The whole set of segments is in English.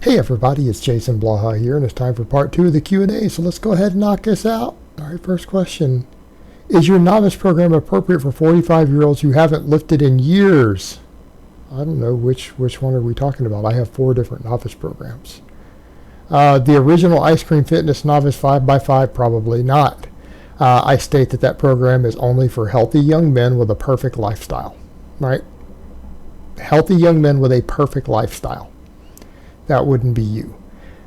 Hey everybody, it's Jason Blaha here, and it's time for part 2 of the Q&A, so let's go ahead and knock this out. Alright, first question. Is your novice program appropriate for 45-year-olds who haven't lifted in years? I don't know, which one are we talking about? I have 4 different novice programs. The original Ice Cream Fitness Novice 5x5, probably not. I state that program is only for healthy young men with a perfect lifestyle. Right? Healthy young men with a perfect lifestyle. That wouldn't be you.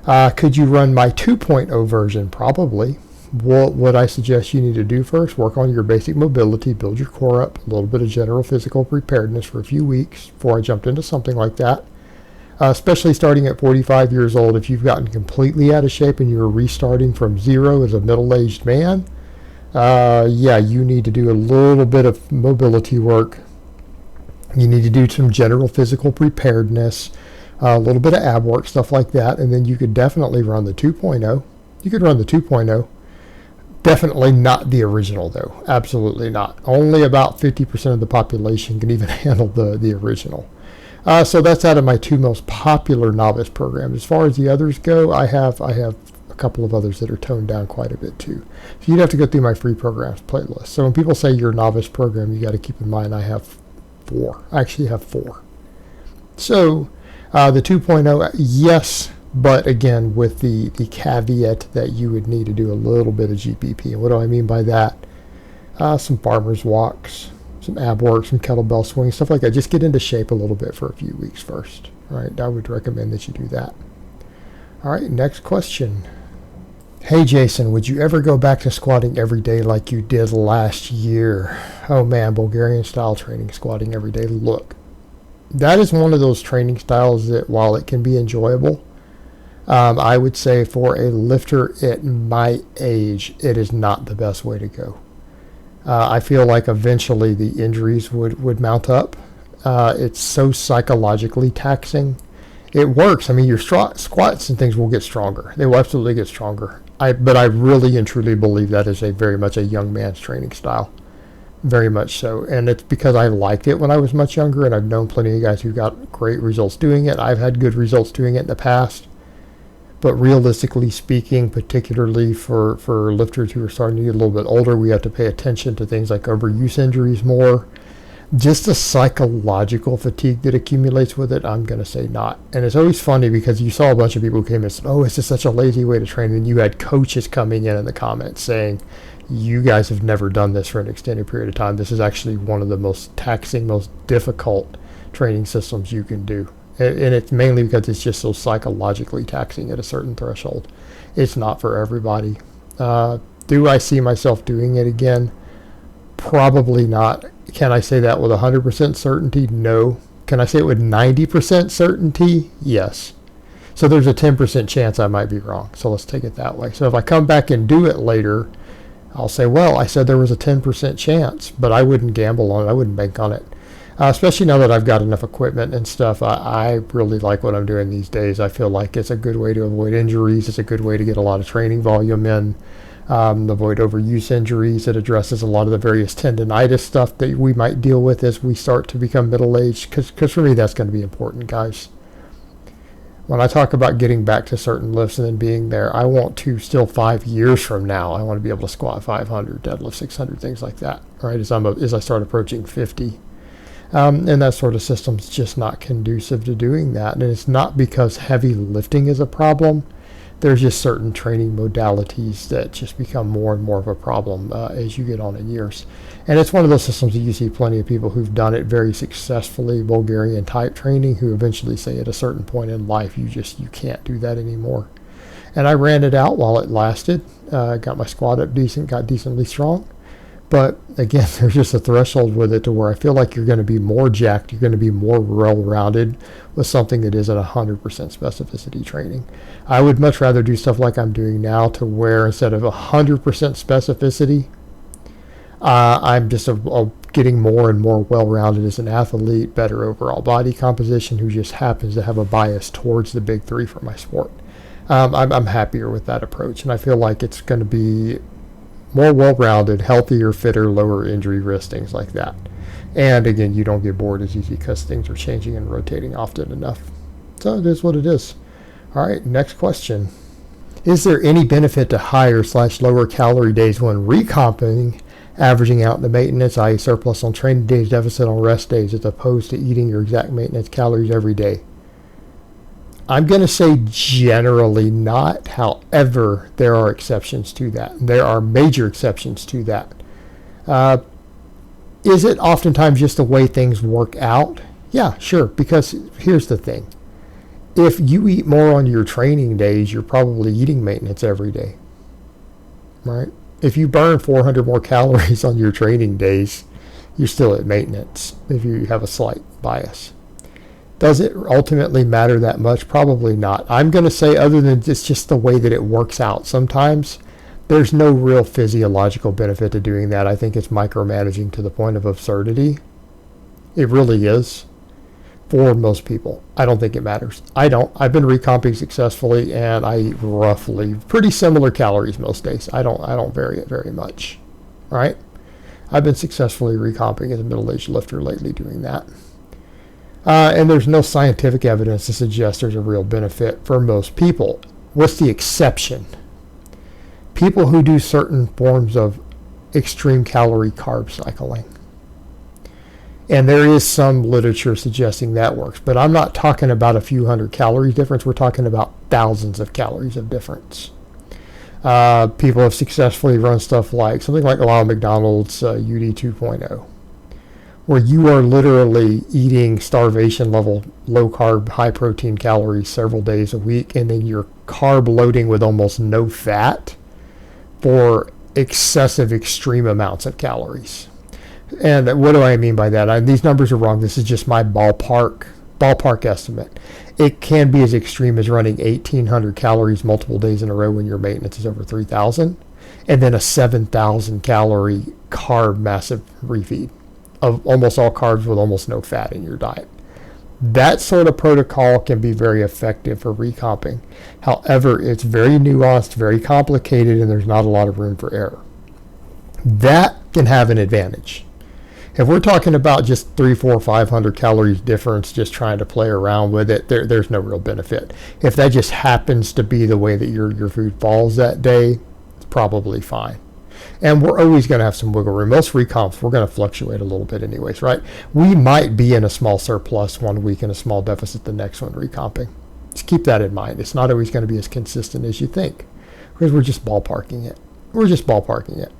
Could you run my 2.0 version? Probably. What would I suggest you need to do first? Work on your basic mobility, build your core up, a little bit of general physical preparedness for a few weeks before I jumped into something like that. Especially starting at 45 years old, if you've gotten completely out of shape and you're restarting from zero as a middle-aged man, yeah, you need to do a little bit of mobility work. You need to do some general physical preparedness, a little bit of ab work, stuff like that, and then you could definitely run the 2.0. You could run the 2.0. Definitely not the original, though. Absolutely not. Only about 50% of the population can even handle the original. So that's out of my 2 most popular novice programs. As far as the others go, I have a couple of others that are toned down quite a bit too. So you'd have to go through my free programs playlist. So when people say your novice program, you got to keep in mind I have 4. I actually have 4. So the 2.0, yes, but again, with the caveat that you would need to do a little bit of GPP. And what do I mean by that? Some farmer's walks, some ab work, some kettlebell swings, stuff like that. Just get into shape a little bit for a few weeks first. Right? I would recommend that you do that. All right, next question. Hey Jason, would you ever go back to squatting every day like you did last year? Oh man, Bulgarian style training, squatting every day. Look, that is one of those training styles that, while it can be enjoyable, I would say for a lifter at my age, it is not the best way to go. I feel like eventually the injuries would mount up. It's so psychologically taxing. It works. I mean, your squats and things will get stronger. They will absolutely get stronger. But I really and truly believe that is very much a young man's training style. Very much so. And it's because I liked it when I was much younger, and I've known plenty of guys who got great results doing it. I've had good results doing it in the past. But realistically speaking, particularly for lifters who are starting to get a little bit older, we have to pay attention to things like overuse injuries more. Just the psychological fatigue that accumulates with it, I'm going to say not. And it's always funny because you saw a bunch of people who came and said, oh, it's just such a lazy way to train. And you had coaches coming in the comments saying, you guys have never done this for an extended period of time. This is actually one of the most taxing, most difficult training systems you can do. And it's mainly because it's just so psychologically taxing at a certain threshold. It's not for everybody. Do I see myself doing it again? Probably not. Can I say that with 100% certainty? No. Can I say it with 90% certainty? Yes. So there's a 10% chance I might be wrong. So let's take it that way. So if I come back and do it later, I'll say, well, I said there was a 10% chance, but I wouldn't gamble on it. I wouldn't bank on it. Especially now that I've got enough equipment and stuff, I really like what I'm doing these days. I feel like it's a good way to avoid injuries. It's a good way to get a lot of training volume in, avoid overuse injuries. It addresses a lot of the various tendonitis stuff that we might deal with as we start to become middle-aged, because for me that's going to be important, guys. When I talk about getting back to certain lifts and then being there, I want to still 5 years from now, I want to be able to squat 500, deadlift 600, things like that, right, as I start approaching 50. And that sort of system's just not conducive to doing that. And it's not because heavy lifting is a problem. There's just certain training modalities that just become more and more of a problem as you get on in years. And it's one of those systems that you see plenty of people who've done it very successfully, Bulgarian type training, who eventually say at a certain point in life, you can't do that anymore. And I ran it out while it lasted, got my squat up decent, got decently strong. But again, there's just a threshold with it to where I feel like you're going to be more jacked, you're going to be more well-rounded with something that isn't 100% specificity training. I would much rather do stuff like I'm doing now, to where instead of 100% specificity, I'm just getting more and more well-rounded as an athlete, better overall body composition, who just happens to have a bias towards the big 3 for my sport. I'm happier with that approach, and I feel like it's going to be more well-rounded, healthier, fitter, lower injury risk, things like that. And again, you don't get bored as easy because things are changing and rotating often enough. So it is what it is. All right, next question. Is there any benefit to higher/lower calorie days when recomping, averaging out the maintenance, i.e. surplus on training days, deficit on rest days, as opposed to eating your exact maintenance calories every day? I'm going to say generally not. However, there are exceptions to that. There are major exceptions to that. Is it oftentimes just the way things work out? Yeah, sure, because here's the thing. If you eat more on your training days, you're probably eating maintenance every day, right? If you burn 400 more calories on your training days, you're still at maintenance if you have a slight bias. Does it ultimately matter that much? Probably not. I'm going to say, other than it's just the way that it works out sometimes, there's no real physiological benefit to doing that. I think it's micromanaging to the point of absurdity. It really is. For most people, I don't think it matters. I don't. I've been recomping successfully, and I eat roughly pretty similar calories most days. I don't vary it very much. All right. I've been successfully recomping as a middle-aged lifter lately doing that. And there's no scientific evidence to suggest there's a real benefit for most people. What's the exception? People who do certain forms of extreme calorie carb cycling. And there is some literature suggesting that works. But I'm not talking about a few hundred calories difference. We're talking about thousands of calories of difference. People have successfully run stuff like something like Ronald McDonald's UD 2.0, where you are literally eating starvation level, low carb, high protein calories several days a week, and then you're carb loading with almost no fat for excessive, extreme amounts of calories. And what do I mean by that? These numbers are wrong. This is just my ballpark estimate. It can be as extreme as running 1,800 calories multiple days in a row when your maintenance is over 3,000, and then a 7,000 calorie carb massive refeed of almost all carbs with almost no fat in your diet. That sort of protocol can be very effective for recomping. However, it's very nuanced, very complicated, and there's not a lot of room for error. That can have an advantage. If we're talking about just 300, 400, 500 calories difference, just trying to play around with it, there's no real benefit. If that just happens to be the way that your food falls that day, it's probably fine. And we're always going to have some wiggle room. Most recomps, we're going to fluctuate a little bit anyways, right? We might be in a small surplus one week and a small deficit the next one recomping. Just keep that in mind. It's not always going to be as consistent as you think, because we're just ballparking it.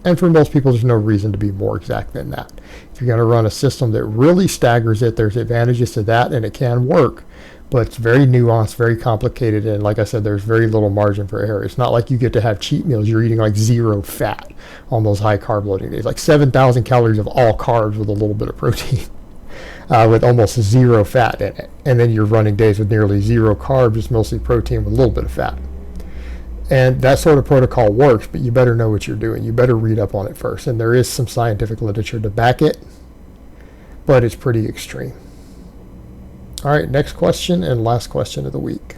And for most people, there's no reason to be more exact than that. If you're going to run a system that really staggers it, there's advantages to that, and it can work. But it's very nuanced, very complicated, and like I said, there's very little margin for error. It's not like you get to have cheat meals. You're eating like zero fat on those high carb loading days, like 7,000 calories of all carbs with a little bit of protein, with almost zero fat in it. And then you're running days with nearly zero carbs, it's mostly protein with a little bit of fat. And that sort of protocol works, but you better know what you're doing. You better read up on it first. And there is some scientific literature to back it, but it's pretty extreme. All right, next question and last question of the week.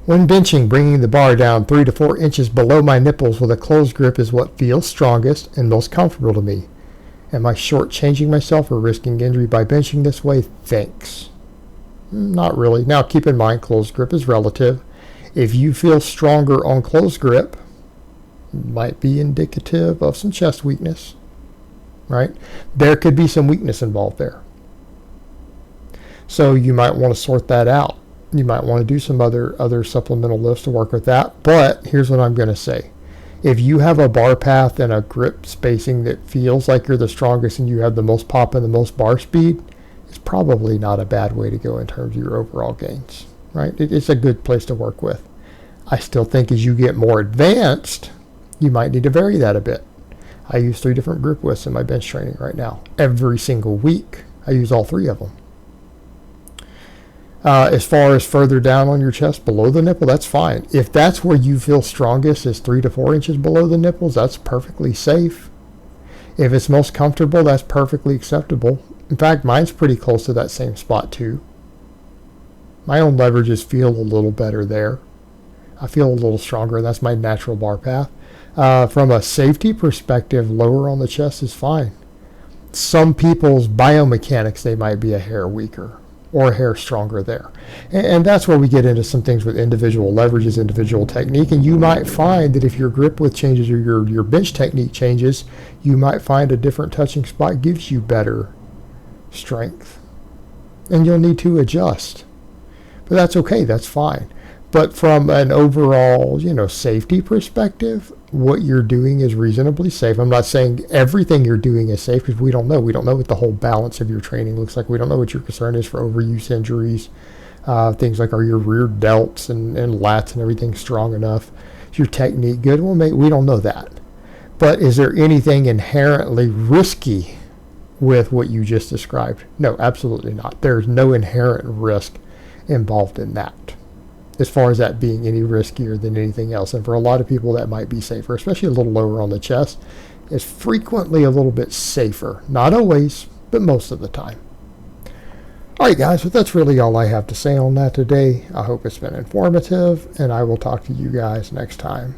When benching, bringing the bar down 3 to 4 inches below my nipples with a closed grip is what feels strongest and most comfortable to me. Am I shortchanging myself or risking injury by benching this way? Thanks. Not really. Now keep in mind, closed grip is relative. If you feel stronger on closed grip, it might be indicative of some chest weakness, right? There could be some weakness involved there. So you might want to sort that out. You might want to do some other supplemental lifts to work with that. But here's what I'm going to say. If you have a bar path and a grip spacing that feels like you're the strongest and you have the most pop and the most bar speed, it's probably not a bad way to go in terms of your overall gains. Right? It's a good place to work with. I still think as you get more advanced, you might need to vary that a bit. I use 3 different grip widths in my bench training right now. Every single week, I use all 3 of them. As far as further down on your chest, below the nipple, that's fine. If that's where you feel strongest is 3 to 4 inches below the nipples, that's perfectly safe. If it's most comfortable, that's perfectly acceptable. In fact, mine's pretty close to that same spot too. My own leverages feel a little better there. I feel a little stronger, and that's my natural bar path. From a safety perspective, lower on the chest is fine. Some people's biomechanics, they might be a hair weaker. or a hair stronger there. And that's where we get into some things with individual leverages, individual technique. And you might find that if your grip width changes or your bench technique changes, you might find a different touching spot gives you better strength. And you'll need to adjust. But that's okay, that's fine. But from an overall, safety perspective, what you're doing is reasonably safe. I'm not saying everything you're doing is safe, because we don't know. We don't know what the whole balance of your training looks like. We don't know what your concern is for overuse injuries. Things like, are your rear delts and lats and everything strong enough? Is your technique good? Well, we don't know that. But is there anything inherently risky with what you just described? No, absolutely not. There's no inherent risk involved in that, as far as that being any riskier than anything else. And for a lot of people, that might be safer, especially a little lower on the chest. It's frequently a little bit safer. Not always, but most of the time. All right, guys, but that's really all I have to say on that today. I hope it's been informative, and I will talk to you guys next time.